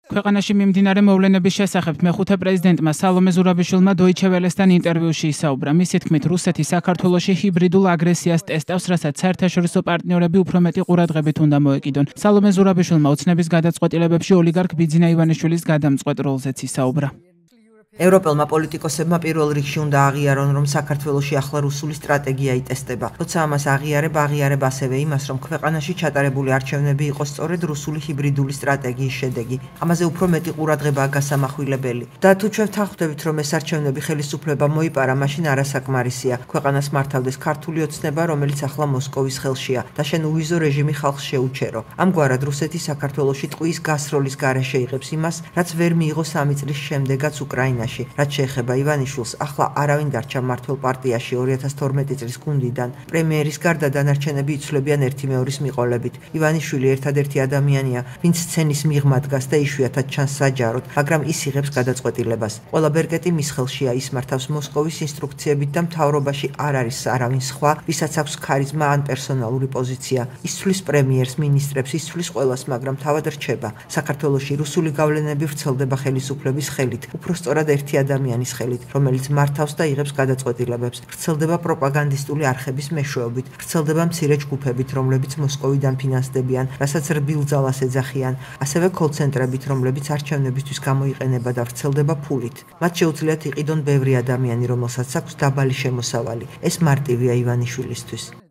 ქვეყანაში მიმდინარე მოვლენების შესახებ მეხუთე პრეზიდენტმა სალომე ზურაბიშვილმა დოიჩე ველესთან ინტერვიუში ისაუბრა. მისი თქმით, რუსეთი საქართველოში ჰიბრიდულ აგრესიას ტესტავს, რასაც საერთაშორისო პარტნიორები უფრო მეტი ყურადღებით უნდა მოეკიდონ. სალომე ზურაბიშვილმა ოცნების გადაწყვეტილებებში ოლიგარქ ბიძინა ივანიშვილის გადამწყვეტ როლზეც ისაუბრა. ევროპელმა პოლიტიკოსებმა პირველ რიგში უნდა აღიარონ, რომ საქართველოში ახლა რუსული სტრატეგია იტესტება. როცა ამას აღიარებ ასევე იმას, რომ ქვეყანაში ჩატარებული არჩევნები იყო სწორედ რუსული ჰიბრიდული სტრატეგიის შედეგი. ამაზე უფრო მეტი ყურადღებაა გასამახვილებელი. და თუ ჩვენ ვთანხმდებით, რომ ეს არჩევნები ხელისუფლება მოიპარა, მაშინ არასაკმარისია. ქვეყანას მართავდეს ქართული ოცნება, რომელიც ახლა მოსკოვის ხელშია და შენ უვიზო რეჟიმი ხალხს შეუჩერო. ამგვარად რუსეთი საქართველოში ტყუის გასროლის გარეშე იღებს იმას, რაც ვერ მიიღო 3 წლის შემდეგაც უკრაინაში. რაც შეეხება ივანიშვილს, ახლა არავინ დარჩა მმართველ პარტიაში 2012 წლის გუნდიდან. პრემიერის გარდა დანარჩენები იცვლებიან ერთი მეორის მიყოლებით. ივანიშვილი ერთადერთი ადამიანია, ვინც სცენის მიღმა დგას და იშვიათად ჩანს საჯაროდ, მაგრამ ის იღებს გადაწყვეტილებას. ყველა ბერკეტი მის ხელშია, ის მართავს მოსკოვის ინსტრუქციებით და მთავრობაში არ არის არავინ სხვა, ვისაც აქვს ქარიზმა ან პერსონალური პოზიცია. ის ცვლის პრემიერს, მინისტრებს, ის ცვლის ყველას, მაგრამ თავად რჩება. საქართველოში რუსული გავლენები ვრცელდება ხელისუფლების ხელით, უფრო სწორად ერთი ადამიანის ხელით, რომელიც მართავს და იღებს გადაწყვეტილებებს. ვრცელდება პროპაგანდისტული არხების მეშვეობით, ვრცელდება მცირე ჯგუფებით, რომლებიც მოსკოვიდან ფინანსდებიან, რასაც რბილ ძალას ეძახიან, ასევე კოლ-ცენტრებით, რომლებიც არჩევნებისთვის გამოიყენება და ვრცელდება ფულით. მათ შეუძლიათ იყიდონ ბევრი ადამიანი, რომელსაც აქვს დაბალი შემოსავალი. ეს მარტივია ივანიშვილისთვის.